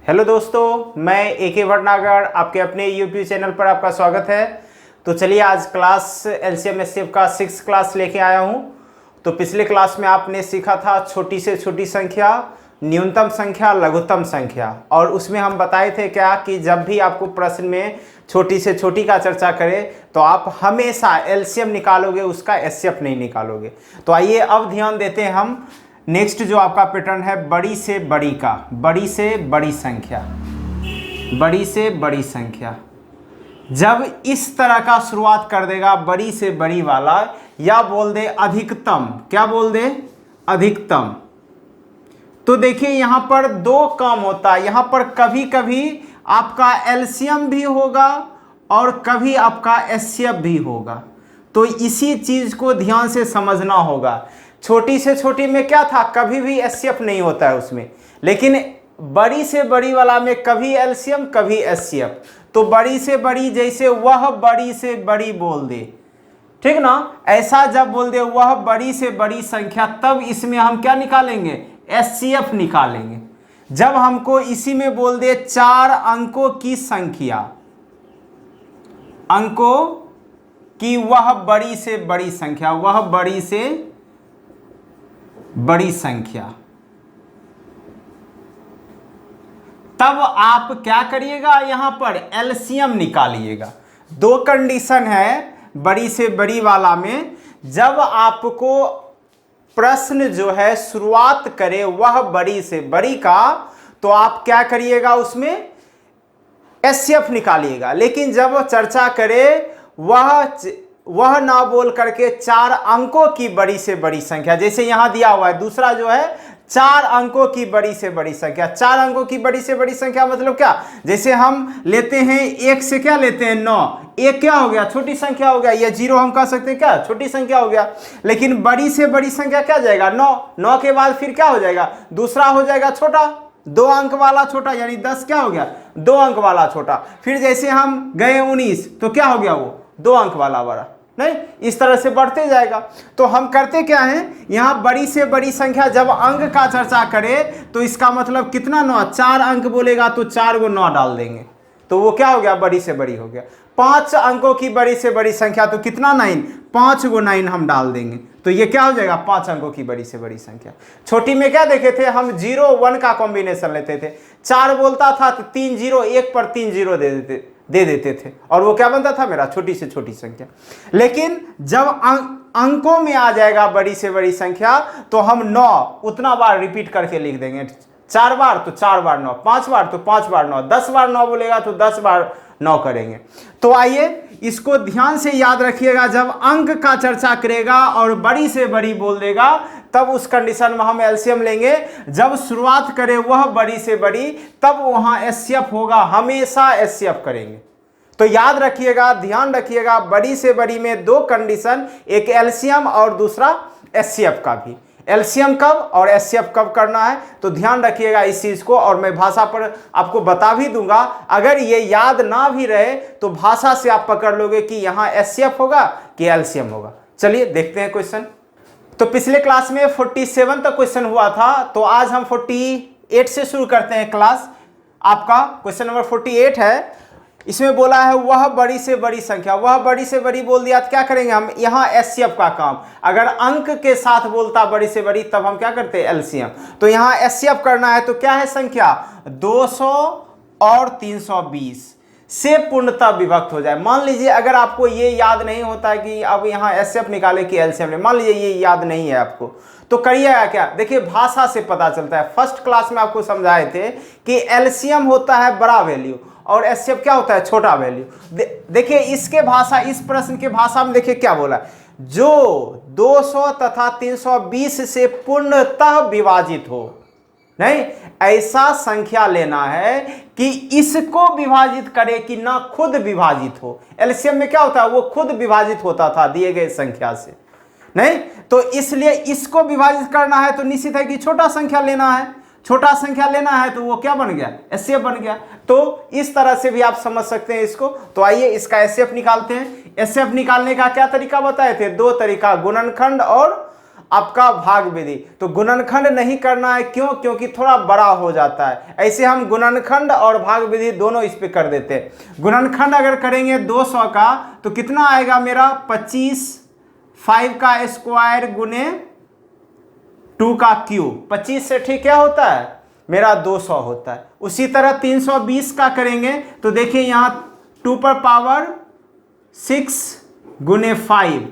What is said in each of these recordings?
Hello दोस्तों, मैं A K. Bhatnagar आपके अपने यूट्यूब चैनल पर आपका स्वागत है। तो चलिए आज क्लास एलसीएम एचसीएफ का 6th क्लास लेके आया हूँ। तो पिछले क्लास में आपने सीखा था छोटी से छोटी संख्या, न्यूनतम संख्या, लघुत्तम संख्या, और उसमें हम बताए थे क्या कि जब भी आपको प्रश्न में छोटी से छोटी का चर्चा करें तो आप हमेशा एलसीएम निकालोगे, उसका एचसीएफ नहीं निकालोगे। तो आइए अब ध्यान देते हैं हम नेक्स्ट जो आपका पैटर्न है बड़ी से बड़ी का, बड़ी से बड़ी संख्या, बड़ी से बड़ी संख्या। जब इस तरह का शुरुआत कर देगा बड़ी से बड़ी वाला, या बोल दे अधिकतम, क्या बोल दे अधिकतम, तो देखिए यहां पर दो काम होता है। यहां पर कभी कभी आपका एलसीएम भी होगा और कभी आपका एचसीएफ भी होगा। तो इसी चीज को ध्यान से समझना होगा। छोटी से छोटी में क्या था, कभी भी एचसीएफ नहीं होता है उसमें, लेकिन बड़ी से बड़ी वाला में कभी एलसीएम कभी एचसीएफ। तो बड़ी से बड़ी, जैसे वह बड़ी से बड़ी बोल दे, ठीक ना, ऐसा जब बोल दे वह बड़ी से बड़ी संख्या, तब इसमें हम क्या निकालेंगे, एचसीएफ निकालेंगे। जब हमको इसी में बोल दे 4 अंकों की संख्या, अंकों की वह बड़ी से बड़ी संख्या, वह बड़ी से बड़ी संख्या, तब आप क्या करिएगा, यहां पर एलसीएम निकालिएगा। दो कंडीशन है बड़ी से बड़ी वाला में। जब आपको प्रश्न जो है शुरुआत करे वह बड़ी से बड़ी का, तो आप क्या करिएगा, उसमें एचसीएफ निकालिएगा। लेकिन जब चर्चा करे वह ना बोल करके 4 अंकों की बड़ी से बड़ी संख्या, जैसे यहां दिया हुआ है दूसरा जो है 4 अंकों की बड़ी से बड़ी संख्या। 4 अंकों की बड़ी से बड़ी संख्या मतलब क्या, जैसे हम लेते हैं 1 से क्या लेते हैं 9, 1 क्या हो गया, छोटी संख्या हो गया, ये 0 हम कह सकते हैं क्या, छोटी संख्या हो गया। लेकिन बड़ी से बड़ी संख्या क्या जाएगा, 9, 9 के बाद फिर क्या हो जाएगा, दूसरा हो जाएगा छोटा, 2 अंक वाला छोटा, यानी 10 क्या हो गया, 2 अंक वाला छोटा। फिर जैसे हम गए 19, तो क्या हो गया, वो 2 अंक वाला बड़ा, नहीं, इस तरह से बढ़ते जाएगा। तो हम करते क्या हैं, यहां बड़ी से बड़ी संख्या जब अंक का चर्चा करे तो इसका मतलब कितना, 9, 4 अंक बोलेगा तो 4 को 9 डाल देंगे, तो वो क्या हो गया, बड़ी से बड़ी हो गया। 5 अंकों की बड़ी से बड़ी संख्या, तो कितना 9, 5 को 9 हम डाल देंगे, तो ये क्या हो जाएगा, 5 अंकों की बड़ी से बड़ी संख्या। छोटी में क्या देखे थे हम, 0 1 का कॉम्बिनेशन लेते थे। 4 बोलता था तो 3 0, 1 पर 3 0 दे देते थे, और वो क्या बनता था मेरा, छोटी से छोटी संख्या। लेकिन जब अंकों में आ जाएगा बड़ी से बड़ी संख्या, तो हम 9 उतना बार रिपीट करके लिख देंगे। 4 बार तो 4 बार 9, 5 बार तो 5 बार 9, 10 बार 9 बोलेगा तो 10 बार 9 करेंगे। तो आइए इसको ध्यान से याद रखिएगा, जब अंक का चर्चा करेगा और बड़ी से बड़ी बोल देगा, तब उस कंडीशन में हम एलसीएम लेंगे। जब शुरुआत करे वह बड़ी से बड़ी, तब वहां एचसीएफ होगा, हमेशा एचसीएफ करेंगे। तो याद रखिएगा, ध्यान रखिएगा, बड़ी से बड़ी में 2 कंडीशन, एक एलसीएम और दूसरा एचसीएफ का भी। एलसीएम कब और एचसीएफ कब करना है, तो ध्यान रखिएगा इस चीज को, और मैं भाषा पर आपको बता भी दूंगा। अगर ये याद ना भी रहे तो भाषा से आप पकड़ लोगे कि यहां एचसीएफ होगा कि एलसीएम होगा। चलिए देखते हैं क्वेश्चन। तो पिछले क्लास में 47 तक क्वेश्चन हुआ था, तो आज हम 48 से शुरू करते हैं क्लास। आपका क्वेश्चन नंबर 48 है। इसमें बोला है वह बड़ी से बड़ी संख्या, वह बड़ी से बड़ी बोल दिया तो क्या करेंगे हम, यहाँ एचसीएफ का काम। अगर अंक के साथ बोलता बड़ी से बड़ी, तब हम क्या करते हैं, एलसीएम। तो यहाँ एचसीएफ करना है, तो क्या है संख्या, 200 और 320 से पूर्णतः विभक्त हो जाए। मान लीजिए अगर आपको ये याद नहीं होता है कि अब यहाँ एचसीएफ निकाले कि एलसीएम, मान लीजिए ये याद नहीं है आपको, तो करिएगा क्या, देखिए भाषा से पता चलता है। फर्स्ट क्लास में आपको समझाए थे कि एलसीएम होता है बड़ा वैल्यू और एचसीएफ क्या होता है, छोटा वैल्यू। देखिए इसके भाषा, इस प्रश्न के भाषा में देखिए क्या बोला, जो 200 तथा 320 से पूर्णतः विभाजित हो, नहीं, ऐसा संख्या लेना है कि इसको विभाजित करे कि ना खुद विभाजित हो। एलसीएम में क्या होता है, वो खुद विभाजित होता था दिए गए संख्या से, नहीं, तो इसलिए इसको विभाजित करना है तो निश्चित है कि छोटा संख्या लेना है। छोटा संख्या लेना है तो वो क्या बन गया, एचसीएफ बन गया। तो इस तरह से भी आप समझ सकते हैं इसको। तो आइए इसका एचसीएफ निकालते हैं। एचसीएफ निकालने का क्या तरीका बताए थे, 2 तरीका, गुणनखंड और आपका भाग विधि। तो गुणनखंड नहीं करना है, क्यों? क्योंकि थोड़ा बड़ा हो जाता है। ऐसे हम गुणनखंड और भाग विधि दोनों इस पे कर देते हैं। गुणनखंड अगर करेंगे 200 का तो कितना आएगा मेरा 25, 5 का स्क्वायर गुने 2 का क्यूब, 25 से ठीक क्या होता है मेरा 200 होता है। उसी तरह 320 का करेंगे तो देखिए यहाँ 2 पर पावर 6 गुने 5,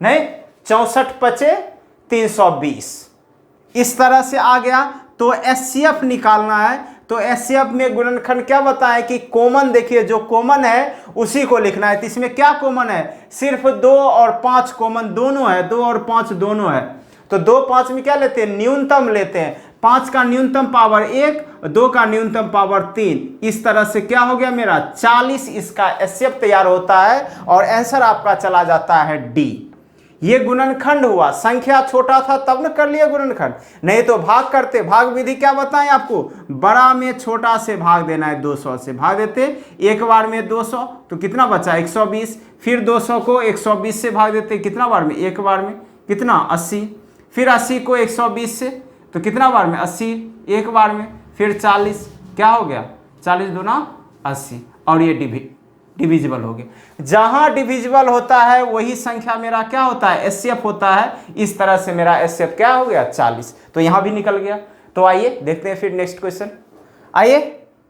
नहीं 64 पचे 320, इस तरह से आ गया। तो एचसीएफ निकालना है, तो एचसीएफ में गुणनखंड क्या बताए कि कॉमन, देखिए जो कॉमन है उसी को लिखना है। तो इसमें क्या कॉमन है, सिर्फ 2 और 5 कॉमन दोनों है, 2 और 5 दोनों है। तो 2 5 में क्या लेते हैं, न्यूनतम लेते हैं। 5 का न्यूनतम पावर 1, 2 का न्यूनतम पावर 3, इस तरह से क्या हो गया मेरा 40 इसका एचसीएफ तैयार होता है और आंसर आपका चला जाता है डी। ये गुणनखंड हुआ, संख्या छोटा था तब न कर लिया गुणनखंड, नहीं तो भाग करते। भाग विधि क्या बताएं आपको, बड़ा में छोटा से भाग देना है, 200 से भाग देते एक बार में 200 तो कितना बचा 120, फिर 200 को 120 से भाग देते कितना बार में, एक बार में कितना 80, फिर 80 को 120 से तो कितना बार में 80 एक बार में, फिर 40 क्या हो गया 40 दूना 80 और ये डिविजिबल हो गया। जहां डिविजिबल होता है वही संख्या मेरा क्या होता है एचसीएफ होता है। इस तरह से मेरा एचसीएफ क्या हो गया 40, तो यहां भी निकल गया। तो आइए देखते हैं फिर नेक्स्ट क्वेश्चन। आइए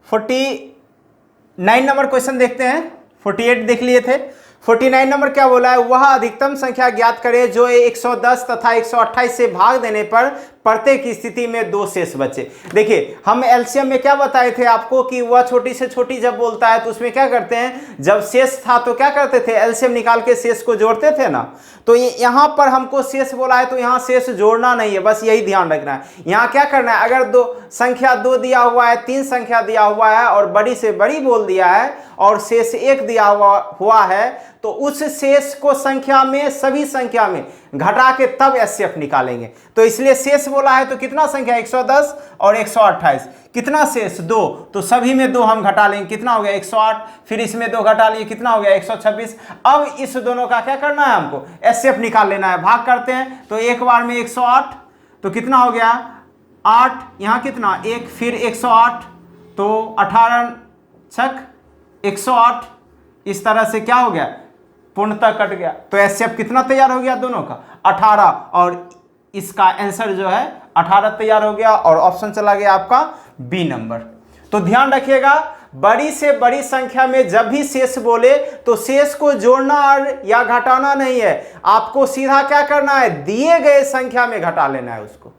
49 नंबर क्वेश्चन देखते हैं। 48 देख लिए थे, 49 नंबर क्या बोला है, वह अधिकतम संख्या ज्ञात करे जो 110 तथा 128 से भाग देने पर प्रत्येक स्थिति में 2 शेष बचे। देखिए हम एलसीएम में क्या बताए थे आपको कि वह छोटी से छोटी जब बोलता है तो उसमें क्या करते हैं, जब शेष था तो क्या करते थे एलसीएम निकाल के शेष को जोड़ते थे ना। तो यहाँ पर हमको शेष बोला है तो यहाँ शेष जोड़ना नहीं है, बस यही ध्यान रखना है। यहाँ क्या करना है, अगर संख्या 2 दिया हुआ है, 3 संख्या दिया हुआ है और बड़ी से बड़ी बोल दिया है और शेष 1 दिया हुआ है तो उस शेष को संख्या में, सभी संख्या में घटा के तब एचसीएफ निकालेंगे। तो इसलिए शेष बोला है तो कितना संख्या 110 और 128, कितना शेष 2, तो सभी में 2 हम घटा लेंगे, कितना हो गया 108, फिर इसमें 2 घटा लिए कितना हो गया 126। अब इस दोनों का क्या करना है, हमको एचसीएफ निकाल लेना है। भाग करते हैं तो एक बार में 108 तो कितना हो गया 8, यहाँ कितना 1, फिर 108 तो 18 छक 108, इस तरह से क्या हो गया पूर्णतः कट गया। तो एचसीएफ कितना तैयार हो गया दोनों का 18, और इसका आंसर जो है 18 तैयार हो गया और ऑप्शन चला गया आपका बी नंबर। तो ध्यान रखिएगा बड़ी से बड़ी संख्या में जब भी शेष बोले तो शेष को जोड़ना या घटाना नहीं है, आपको सीधा क्या करना है दिए गए संख्या में घटा लेना है उसको,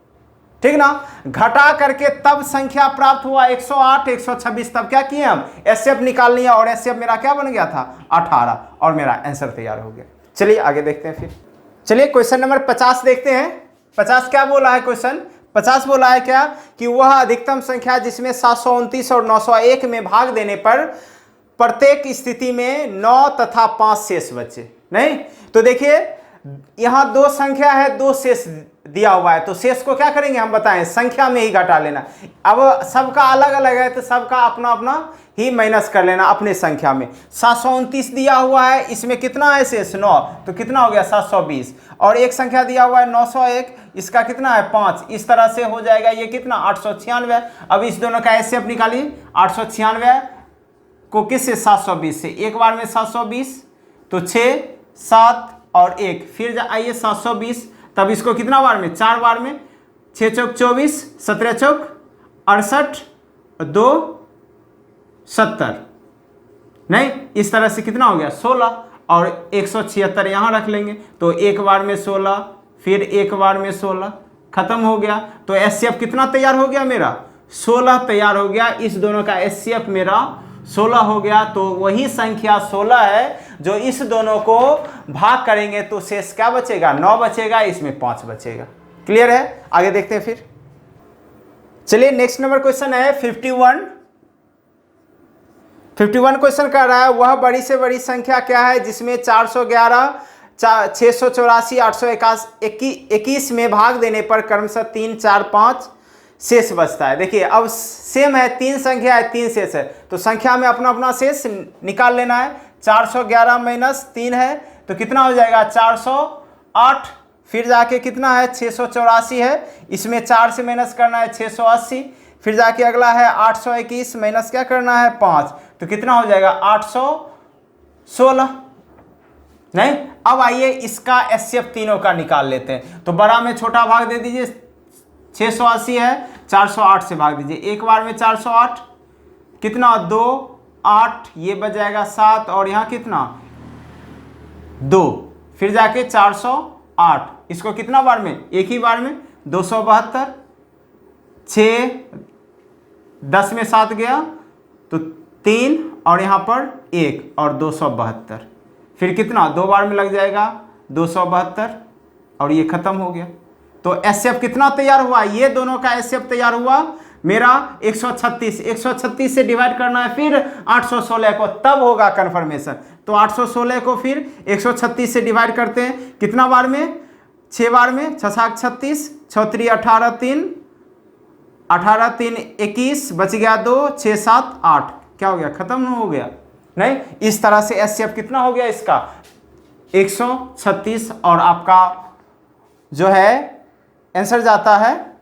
ठीक ना। घटा करके तब संख्या प्राप्त हुआ 108 126, तब क्या किए हम एचसीएफ निकाल लिया और एचसीएफ मेरा क्या बन गया था 18 और मेरा आंसर तैयार हो गया। चलिए आगे देखते हैं फिर। चलिए क्वेश्चन नंबर 50 देखते हैं। 50 क्या बोला है क्वेश्चन, 50 बोला है क्या कि वह अधिकतम संख्या जिसमें 729 और 901 में भाग देने पर प्रत्येक स्थिति में 9 तथा 5 शेष बचे। नहीं तो देखिए यहां 2 संख्या है, 2 शेष दिया हुआ है, तो शेष को क्या करेंगे हम बताएं संख्या में ही घटा लेना। अब सबका अलग अलग है तो सबका अपना अपना ही माइनस कर लेना अपने संख्या में। 729 दिया हुआ है, इसमें कितना है शेष 9, तो कितना हो गया 720, और एक संख्या दिया हुआ है 901, इसका कितना है 5, इस तरह से हो जाएगा ये कितना 896। अब इस दोनों का एचसीएफ निकालिए, 896 को किससे 720 से, एक बार में 720 तो 6 7 और 1, फिर आइए 720, तब इसको कितना बार में 4 बार में, 6 चौक 24, 17 चौक 68, 2 70, नहीं इस तरह से कितना हो गया 16 और 176 यहाँ रख लेंगे तो एक बार में 16, फिर एक बार में 16, खत्म हो गया। तो एचसीएफ कितना तैयार हो गया मेरा 16 तैयार हो गया। इस दोनों का एचसीएफ मेरा 16 हो गया। तो वही संख्या 16 है जो इस दोनों को भाग करेंगे तो शेष क्या बचेगा 9 बचेगा, इसमें 5 बचेगा। क्लियर है, आगे देखते हैं फिर। चलिए नेक्स्ट नंबर क्वेश्चन है 51 क्वेश्चन कर रहा है वह बड़ी से बड़ी संख्या क्या है जिसमें 411 684 821 में भाग देने पर क्रमशः 3 4 5 शेष बचता है। देखिए अब सेम है, 3 संख्या है 3 शेष है, तो संख्या में अपना अपना शेष निकाल लेना है। 411 माइनस 3 है तो कितना हो जाएगा 408 फिर जाके कितना है 684 है, इसमें 4 से माइनस करना है 680, फिर जाके अगला है 821 माइनस क्या करना है 5, तो कितना हो जाएगा 816। नहीं, अब आइए इसका एचसीएफ तीनों का निकाल लेते हैं। तो बड़ा में छोटा भाग दे दीजिए, 680 है 408 से भाग दीजिए, एक बार में 408 कितना 2 8, ये बच जाएगा 7 और यहाँ कितना 2, फिर जाके 408, इसको कितना बार में एक ही बार में 272, 6 10 में 7 गया तो 3 और यहाँ पर 1 और 272, फिर कितना 2 बार में लग जाएगा 272 और ये खत्म हो गया। तो एचसीएफ कितना तैयार हुआ, ये दोनों का एचसीएफ तैयार हुआ मेरा 136। 136 से डिवाइड करना है फिर 816 को, तब होगा कन्फर्मेशन। तो 816 को फिर 136 से डिवाइड करते हैं, कितना बार में 6 बार में, 6 7 36, 6 3 18 3, 18 3 21, बच गया 2, 6 7 8, क्या हो गया खत्म हो गया। नहीं, इस तरह से एचसीएफ कितना हो गया इसका 136 और आपका जो है आंसर जाता है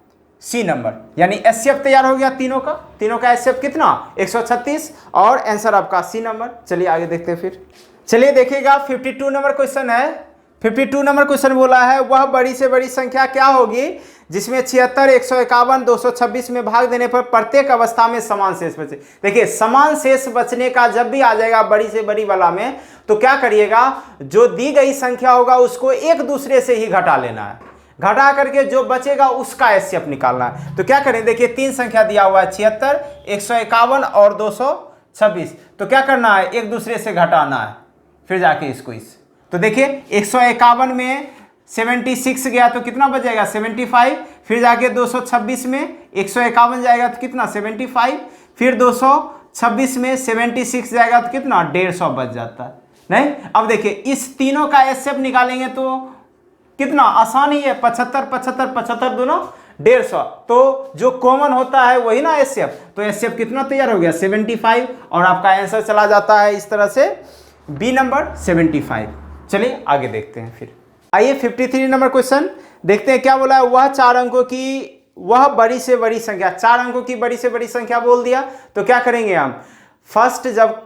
सी नंबर, यानी एचसीएफ तैयार हो गया तीनों का एचसीएफ कितना 136 और आंसर आपका सी नंबर। चलिए आगे देखते हैं फिर। चलिए देखिएगा 52 नंबर क्वेश्चन है। 52 नंबर क्वेश्चन बोला है वह बड़ी से बड़ी संख्या क्या होगी जिसमें 76, 151, 226 में भाग देने पर प्रत्येक अवस्था में समान शेष बचे। देखिए समान शेष बचने का जब भी आ जाएगा बड़ी से बड़ी वाला में, तो क्या करिएगा जो दी गई संख्या होगा उसको एक दूसरे से ही घटा लेना है, घटा करके जो बचेगा उसका एचसीएफ निकालना है। तो क्या करें, देखिए 3 संख्या दिया हुआ है 76, 151 और 226, तो क्या करना है एक दूसरे से घटाना है, फिर जाके इसको इस। तो देखिए 151 में 76 गया तो कितना बचेगा 75, फिर जाके 226 में 151 जाएगा तो कितना 75, फिर 226 में 76 जाएगा तो कितना 150 बच जाता है। नहीं, अब देखिए इस तीनों का एचसीएफ निकालेंगे तो कितना आसान ही है, 75 75 75 दोनों 150, तो जो कॉमन होता है वही ना एचसीएफ। तो एचसीएफ कितना तैयार हो गया 75 और आपका आंसर चला जाता है इस तरह से बी नंबर 75। चलिए आगे देखते हैं फिर। आइए 53 नंबर क्वेश्चन देखते हैं क्या बोला है। वह 4 अंकों की वह बड़ी से बड़ी संख्या, 4 अंकों की बड़ी से बड़ी संख्या बोल दिया, तो क्या करेंगे हम फर्स्ट जब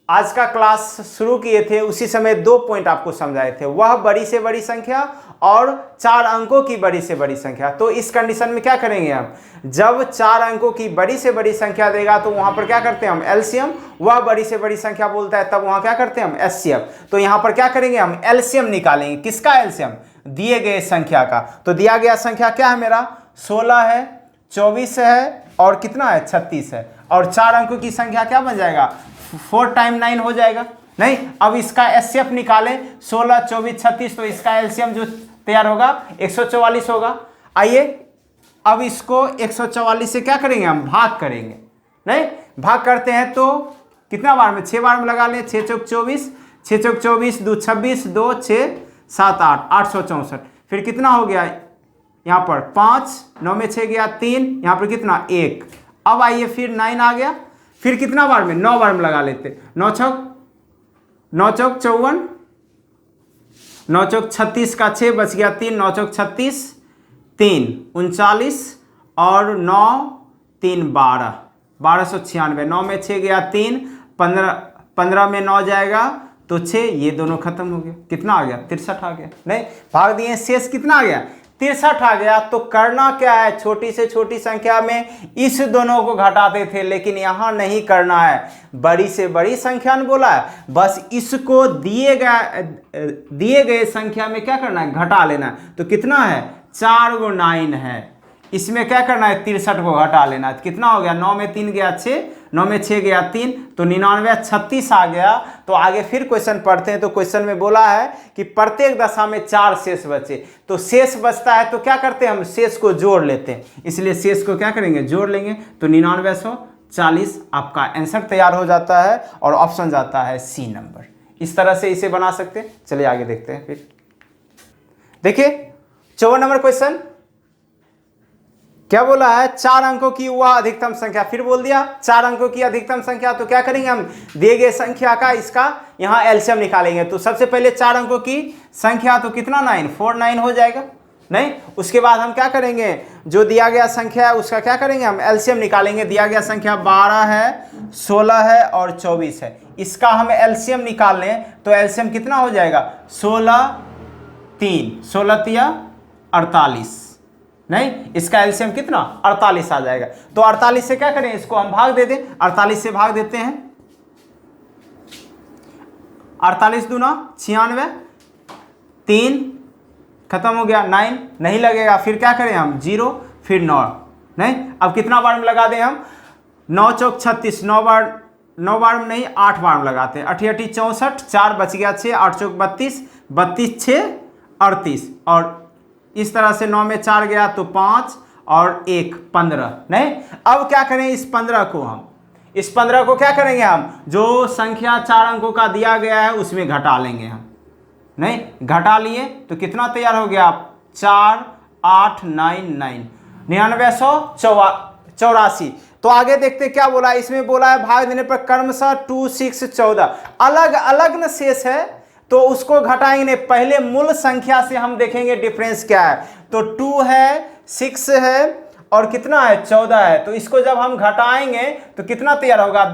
आज का क्लास शुरू किए थे उसी समय 2 पॉइंट आपको समझाए थे, वह बड़ी से बड़ी संख्या और 4 अंकों की बड़ी से बड़ी संख्या। तो इस कंडीशन में क्या करेंगे हम, जब 4 अंकों की बड़ी से बड़ी संख्या देगा तो वहां पर क्या करते हैं हम एलसीएम, वह बड़ी से बड़ी संख्या बोलता है तब वहां क्या करते हैं हम एचसीएफ। तो यहां पर क्या करेंगे हम एलसीएम निकालेंगे, किसका एलसीएम दिए गए संख्या का। तो दिया गया संख्या क्या है मेरा 16 है, 24 है और कितना है 36 है, और 4 अंकों की संख्या क्या बन जाएगा 4 टाइम 9 हो जाएगा। नहीं, अब इसका एचसीएफ निकाले 16, 24, 36, तो इसका एलसीएम जो तैयार होगा 144 होगा। आइए अब इसको 144 से क्या करेंगे हम भाग करेंगे। नहीं, भाग करते हैं तो कितना बार में 6 बार में लगा लें, 6 चौक 24, 6 चौक 24, 2 26, 2 6 7 8, 864, फिर कितना हो गया यहाँ पर 5, 9 में 6 गया 3, यहाँ पर कितना 1। अब आइए फिर 9 आ गया, फिर कितना बार में 9 बार में लगा लेते, 9 चौक 54, 9 चौक 36 का 6 बच गया 3, 9 चौक 36, 3 39 और 9 3 12, 1296, 9 में 6 गया 3, 15 में 9 जाएगा तो 6, ये दोनों खत्म हो गया, कितना आ गया 63 आ गया। नहीं, भाग दिए शेष कितना आ गया 63 आ गया। तो करना क्या है, छोटी से छोटी संख्या में इस दोनों को घटाते थे, लेकिन यहां नहीं करना है, बड़ी से बड़ी संख्या ने बोला है, बस इसको दिए गए संख्या में क्या करना है घटा लेना है। तो कितना है 4 × 9 है, इसमें क्या करना है 63 को घटा लेना है, कितना हो गया 9 में 3 गया 6, 9 में 6 गया 3, तो 99 36 आ गया। तो आगे फिर क्वेश्चन पढ़ते हैं। तो क्वेश्चन में बोला है कि प्रत्येक दशा में 4 शेष बचे, तो शेष बचता है तो क्या करते हैं हम शेष को जोड़ लेते हैं, इसलिए शेष को क्या करेंगे जोड़ लेंगे। तो 9940 आपका आंसर तैयार हो जाता है और ऑप्शन जाता है सी नंबर। इस तरह से इसे बना सकते हैं। चलिए आगे देखते हैं फिर। देखिए 54 नंबर क्वेश्चन क्या बोला है, 4 अंकों की वह अधिकतम संख्या। फिर बोल दिया 4 अंकों की अधिकतम संख्या, तो क्या करेंगे हम, दिए गए संख्या का इसका यहाँ एलसीएम निकालेंगे। तो सबसे पहले 4 अंकों की संख्या तो कितना 49 हो जाएगा, नहीं। उसके बाद हम क्या करेंगे, जो दिया गया संख्या है उसका क्या करेंगे हम एलसीएम निकालेंगे। दिया गया संख्या 12 है, 16 है और 24 है, इसका हम एलसीएम निकाल लें तो एलसीएम कितना हो जाएगा, 16 3 48, नहीं, इसका एलसीएम कितना 48 आ जाएगा। तो 48 से क्या करें, इसको हम भाग दे दें, 48 से भाग देते हैं, 48 दूना 96, 3 खत्म हो गया, 9 नहीं लगेगा, फिर क्या करें हम 0, फिर 9, नहीं। अब कितना बार में लगा दें हम, 9 चौक 36, 9 बार में नहीं 8 बार में लगाते हैं, 8 8 64, 4 बच गया 6, 8 चौक 32, 32 6 38, और इस तरह से 9 में 4 गया तो 5 और 1 15, नहीं। अब क्या करें, इस 15 को क्या करेंगे हम, जो संख्या 4 अंकों का दिया गया है उसमें घटा लेंगे हम, नहीं। घटा लिए तो कितना तैयार हो गया, 4 8 9 9 9984। तो आगे देखते क्या बोला, इसमें बोला है भाग देने पर क्रमशः 2 6 14 अलग अलग न शेष है, तो उसको घटाएंगे नहीं, पहले मूल संख्या से हम देखेंगे डिफरेंस क्या है। तो 2 है, 6 है और कितना है 14 है, तो इसको जब हम घटाएंगे तो कितना तैयार होगा,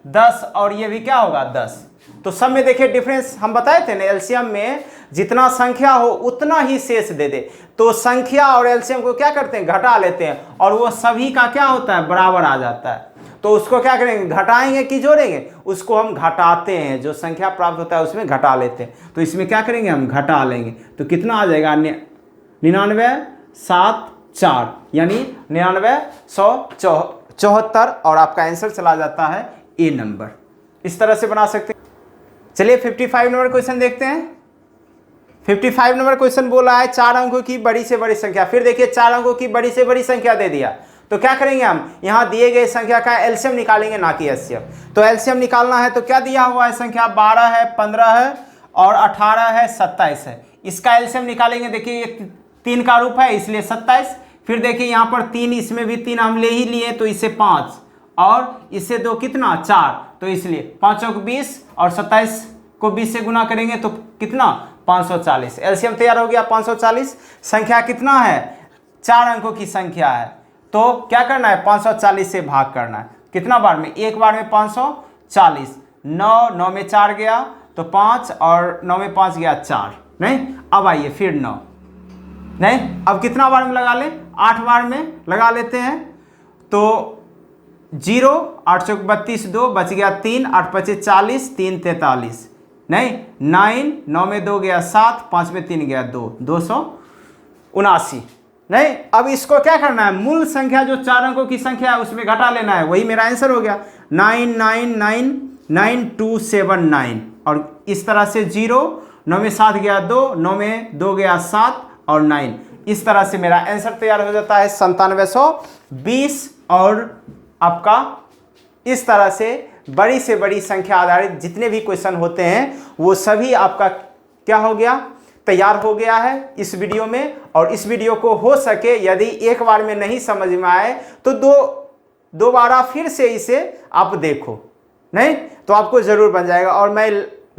10 और ये भी क्या होगा 10। तो सब में देखिए डिफरेंस हम बताए थे ना, एलसीएम में जितना संख्या हो उतना ही शेष दे दे। तो संख्या और एलसीएम को क्या करते हैं, घटा लेते हैं, और वो सभी का क्या होता है, बराबर आ जाता है। तो उसको क्या करेंगे, घटाएंगे कि जोड़ेंगे, उसको हम घटाते हैं, जो संख्या प्राप्त होता है उसमें घटा लेते हैं। तो इसमें क्या करेंगे, हम घटा लेंगे, तो कितना आ जाएगा 9974, यानी 9974, और आपका आंसर चला जाता है ए नंबर। इस तरह से बना सकते हैं। चलिए 55 नंबर क्वेश्चन देखते हैं। 55 नंबर क्वेश्चन बोला है 4 अंकों की बड़ी से बड़ी संख्या। फिर देखिए 4 अंकों की बड़ी से बड़ी संख्या दे दिया, तो क्या करेंगे हम, यहाँ दिए गए संख्या का एलसीएम निकालेंगे, ना कि एचसीएफ। तो एलसीएम निकालना है तो क्या दिया हुआ है संख्या, 12 है, 15 है और 18 है, 27 है। इसका एलसीएम निकालेंगे, देखिए ये 3 का रूप है इसलिए 27। फिर देखिए यहाँ पर 3, इसमें भी 3 हम ले ही लिए, तो इससे 5 और इससे 2 कितना 4, तो इसलिए 5 चौक 20 और 27 को 20 से गुना करेंगे तो कितना 540। एलसीएम तैयार हो गया 540। संख्या कितना है, 4 अंकों की संख्या है, तो क्या करना है 540 से भाग करना है। कितना बार में, एक बार में 540, 9 में 4 गया तो 5 और 9 में 5 गया 4, नहीं। अब आइए फिर 9, नहीं। अब कितना बार में लगा लें, 8 बार में लगा लेते हैं, तो 0 8 चौक 32 2 बच गया 3, 8 5 40, 3 43, नहीं। 9 में 2 गया 7, 5 में 3 गया 2, 279, नहीं। अब इसको क्या करना है, मूल संख्या जो 4 अंकों की संख्या है उसमें घटा लेना है, वही मेरा आंसर हो गया 999279, और इस तरह से 0, 9 में 7 गया 2, 9 में 2 गया 7 और 9, इस तरह से मेरा आंसर तैयार हो जाता है 9720। और आपका इस तरह से बड़ी संख्या आधारित जितने भी क्वेश्चन होते हैं वो सभी आपका क्या हो गया, तैयार हो गया है इस वीडियो में। और इस वीडियो को हो सके यदि एक बार में नहीं समझ में आए तो दोबारा फिर से इसे आप देखो, नहीं तो आपको जरूर बन जाएगा। और मैं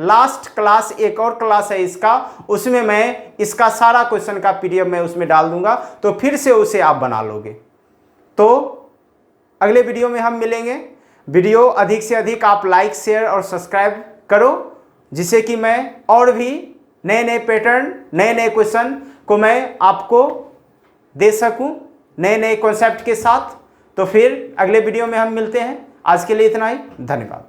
लास्ट क्लास, एक और क्लास है इसका, उसमें मैं इसका सारा क्वेश्चन का पीडीएफ मैं उसमें डाल दूंगा, तो फिर से उसे आप बना लोगे। तो अगले वीडियो में हम मिलेंगे। वीडियो अधिक से अधिक आप लाइक, शेयर और सब्सक्राइब करो, जिससे कि मैं और भी नए नए पैटर्न, नए नए क्वेश्चन को मैं आपको दे सकूं, नए नए कॉन्सेप्ट के साथ। तो फिर अगले वीडियो में हम मिलते हैं। आज के लिए इतना ही, धन्यवाद।